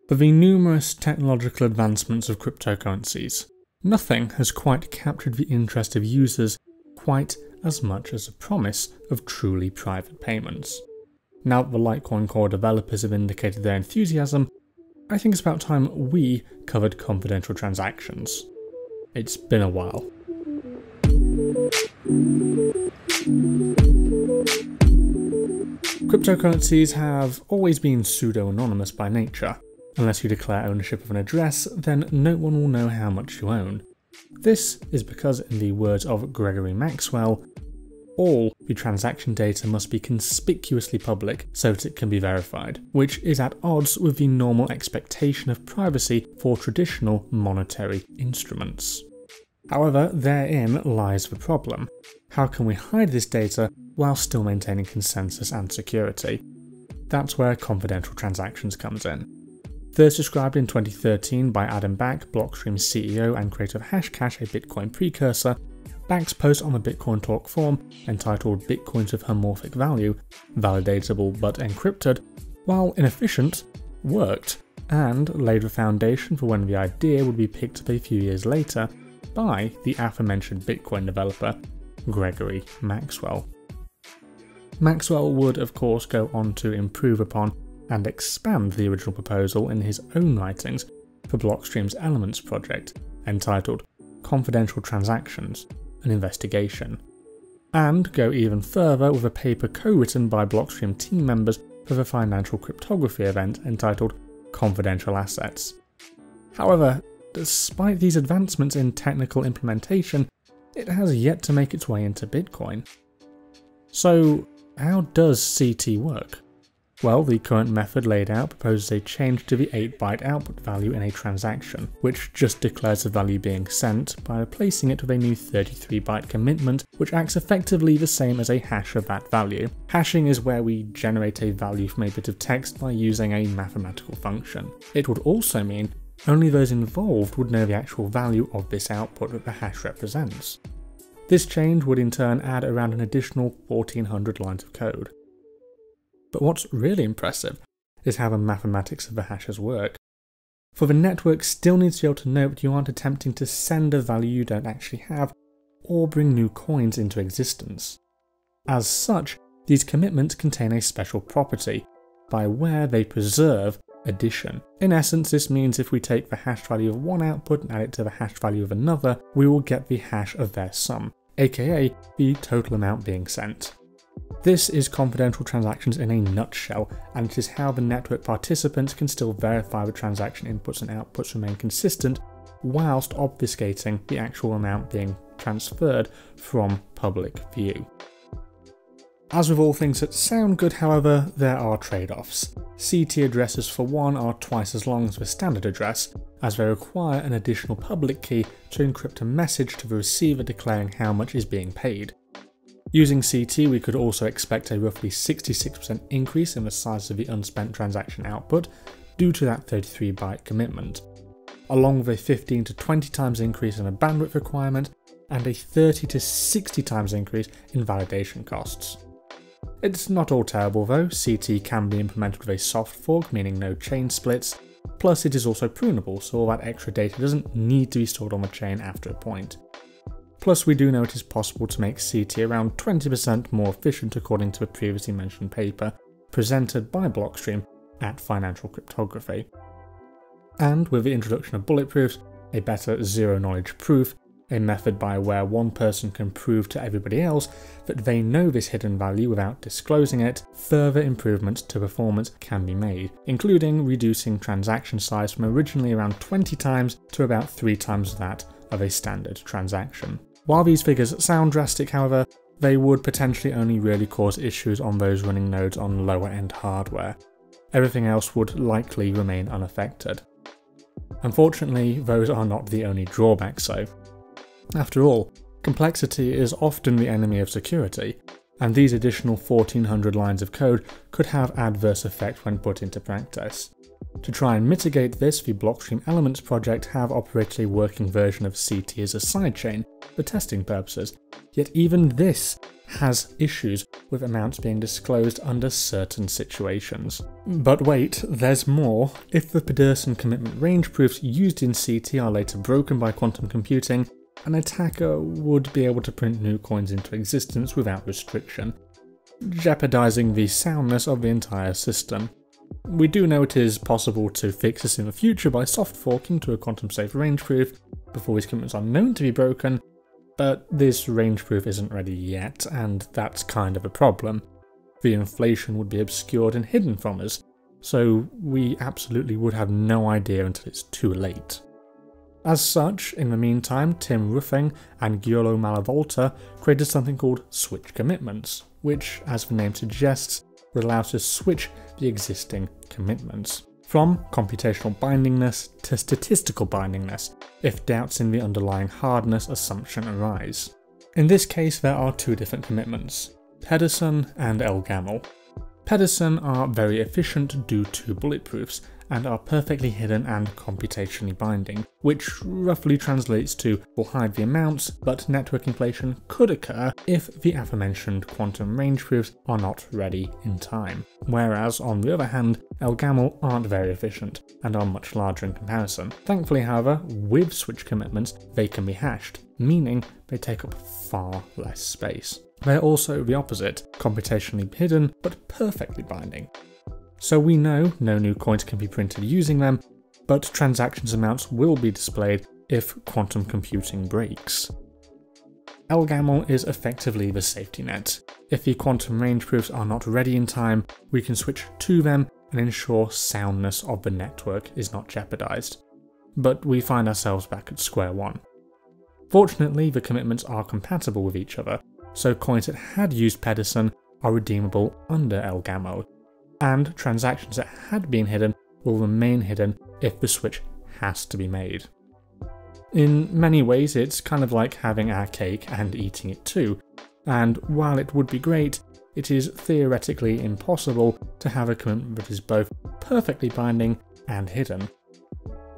For the numerous technological advancements of cryptocurrencies, nothing has quite captured the interest of users quite as much as the promise of truly private payments. Now that the Litecoin core developers have indicated their enthusiasm, I think it's about time we covered confidential transactions. It's been a while. Cryptocurrencies have always been pseudo-anonymous by nature. Unless you declare ownership of an address, then no one will know how much you own. This is because, in the words of Gregory Maxwell, all the transaction data must be conspicuously public so that it can be verified, which is at odds with the normal expectation of privacy for traditional monetary instruments. However, therein lies the problem. How can we hide this data while still maintaining consensus and security? That's where confidential transactions comes in. First described in 2013 by Adam Back, Blockstream's CEO and creator of Hashcash, a Bitcoin precursor, Back's post on the Bitcoin Talk forum, entitled Bitcoins with Homomorphic Value, Validatable but Encrypted, while inefficient, worked, and laid the foundation for when the idea would be picked up a few years later by the aforementioned Bitcoin developer, Gregory Maxwell. Maxwell would of course go on to improve upon and expand the original proposal in his own writings for Blockstream's Elements project, entitled Confidential Transactions, an Investigation, and go even further with a paper co-written by Blockstream team members for the financial cryptography event entitled Confidential Assets. However, despite these advancements in technical implementation, it has yet to make its way into Bitcoin. So, how does CT work? Well, the current method laid out proposes a change to the 8-byte output value in a transaction, which just declares the value being sent by replacing it with a new 33-byte commitment, which acts effectively the same as a hash of that value. Hashing is where we generate a value from a bit of text by using a mathematical function. It would also mean only those involved would know the actual value of this output that the hash represents. This change would in turn add around an additional 1400 lines of code. But what's really impressive is how the mathematics of the hashes work. For the network still needs to be able to know that you aren't attempting to send a value you don't actually have, or bring new coins into existence. As such, these commitments contain a special property, by where they preserve addition. In essence, this means if we take the hash value of one output and add it to the hash value of another, we will get the hash of their sum, aka the total amount being sent. This is confidential transactions in a nutshell, and it is how the network participants can still verify the transaction inputs and outputs remain consistent, whilst obfuscating the actual amount being transferred from public view. As with all things that sound good, however, there are trade-offs. CT addresses for one are twice as long as the standard address, as they require an additional public key to encrypt a message to the receiver declaring how much is being paid. Using CT, we could also expect a roughly 66% increase in the size of the unspent transaction output due to that 33-byte commitment, along with a 15 to 20 times increase in the bandwidth requirement and a 30 to 60 times increase in validation costs. It's not all terrible though. CT can be implemented with a soft fork, meaning no chain splits, plus it is also prunable, so all that extra data doesn't need to be stored on the chain after a point. Plus, we do know it is possible to make CT around 20% more efficient according to a previously mentioned paper presented by Blockstream at Financial Cryptography. And with the introduction of bulletproofs, a better zero-knowledge proof, a method by where one person can prove to everybody else that they know this hidden value without disclosing it, further improvements to performance can be made, including reducing transaction size from originally around 20 times to about 3 times that of a standard transaction. While these figures sound drastic, however, they would potentially only really cause issues on those running nodes on lower end hardware. Everything else would likely remain unaffected. Unfortunately, those are not the only drawbacks though. After all, complexity is often the enemy of security, and these additional 1400 lines of code could have adverse effects when put into practice. To try and mitigate this, the Blockstream Elements project have operated a working version of CT as a sidechain for testing purposes, yet even this has issues with amounts being disclosed under certain situations. But wait, there's more. If the Pedersen commitment range proofs used in CT are later broken by quantum computing, an attacker would be able to print new coins into existence without restriction, jeopardizing the soundness of the entire system. We do know it is possible to fix this in the future by soft forking to a quantum safe range proof before these commitments are known to be broken, but this range proof isn't ready yet, and that's kind of a problem. The inflation would be obscured and hidden from us, so we absolutely would have no idea until it's too late. As such, in the meantime, Tim Ruffing and Giulio Malavolta created something called switch commitments, which, as the name suggests, would allow us to switch the existing commitments from computational bindingness to statistical bindingness if doubts in the underlying hardness assumption arise. In this case, there are two different commitments, Pedersen and L-Gamel. Pedersen are very efficient due to bulletproofs and are perfectly hidden and computationally binding, which roughly translates to will hide the amounts, but network inflation could occur if the aforementioned quantum range proofs are not ready in time. Whereas, on the other hand, L-Gamel aren't very efficient and are much larger in comparison. Thankfully, however, with switch commitments, they can be hashed, meaning they take up far less space. They're also the opposite, computationally hidden but perfectly binding. So we know no new coins can be printed using them, but transactions amounts will be displayed if quantum computing breaks. L-Gamel is effectively the safety net. If the quantum range proofs are not ready in time, we can switch to them and ensure soundness of the network is not jeopardized. But we find ourselves back at square one. Fortunately, the commitments are compatible with each other, so coins that had used Pedersen are redeemable under L-Gamel, and transactions that had been hidden will remain hidden if the switch has to be made. In many ways, it's kind of like having our cake and eating it too, and while it would be great, it is theoretically impossible to have a commitment that is both perfectly binding and hidden,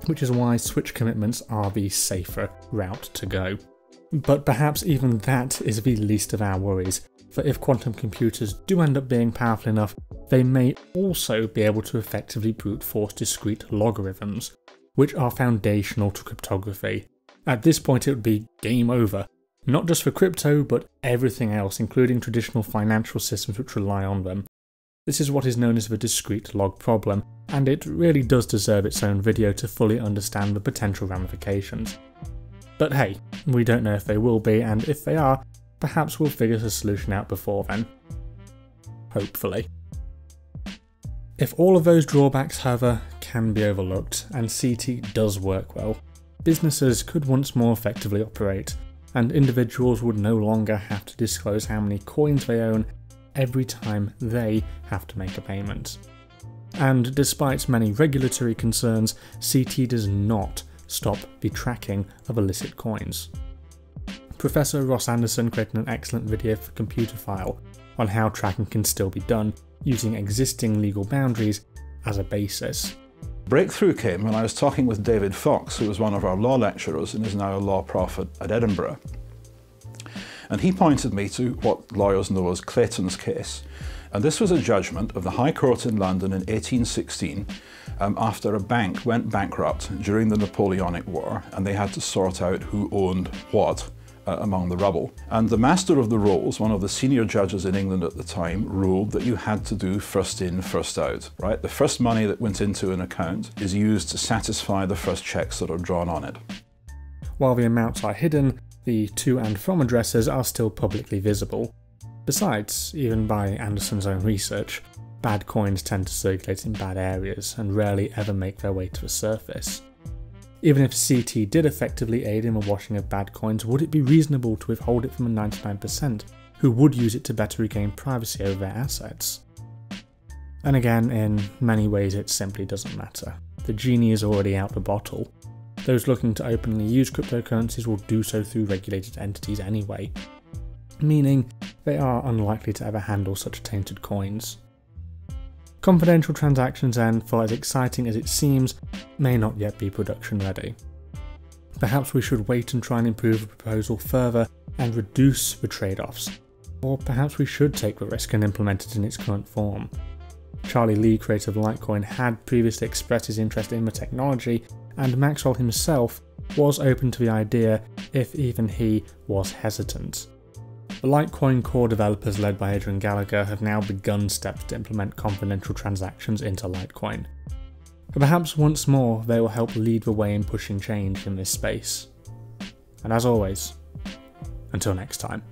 which is why switch commitments are the safer route to go. But perhaps even that is the least of our worries, for if quantum computers do end up being powerful enough, they may also be able to effectively brute force discrete logarithms, which are foundational to cryptography. At this point it would be game over, not just for crypto, but everything else, including traditional financial systems which rely on them. This is what is known as the Discrete Log Problem, and it really does deserve its own video to fully understand the potential ramifications. But hey, we don't know if they will be, and if they are, perhaps we'll figure the solution out before then. Hopefully. If all of those drawbacks, however, can be overlooked, and CT does work well, businesses could once more effectively operate, and individuals would no longer have to disclose how many coins they own every time they have to make a payment. And despite many regulatory concerns, CT does not stop the tracking of illicit coins. Professor Ross Anderson created an excellent video for Computer File on how tracking can still be done using existing legal boundaries as a basis. Breakthrough came when I was talking with David Fox, who was one of our law lecturers and is now a law prof at Edinburgh. And he pointed me to what lawyers know as Clayton's case. And this was a judgment of the High Court in London in 1816 after a bank went bankrupt during the Napoleonic War, and they had to sort out who owned what among the rubble. And the Master of the Rolls, one of the senior judges in England at the time, ruled that you had to do first in, first out, right? The first money that went into an account is used to satisfy the first checks that are drawn on it. While the amounts are hidden, the to and from addresses are still publicly visible. Besides, even by Anderson's own research, bad coins tend to circulate in bad areas and rarely ever make their way to the surface. Even if CT did effectively aid in the washing of bad coins, would it be reasonable to withhold it from the 99% who would use it to better regain privacy over their assets? And again, in many ways it simply doesn't matter. The genie is already out the bottle. Those looking to openly use cryptocurrencies will do so through regulated entities anyway, meaning they are unlikely to ever handle such tainted coins. Confidential transactions then, for as exciting as it seems, may not yet be production ready. Perhaps we should wait and try and improve the proposal further and reduce the trade-offs. Or perhaps we should take the risk and implement it in its current form. Charlie Lee, creator of Litecoin, had previously expressed his interest in the technology, and Maxwell himself was open to the idea, if even he was hesitant. The Litecoin core developers led by Adrian Gallagher have now begun steps to implement confidential transactions into Litecoin. But perhaps once more they will help lead the way in pushing change in this space. And as always, until next time.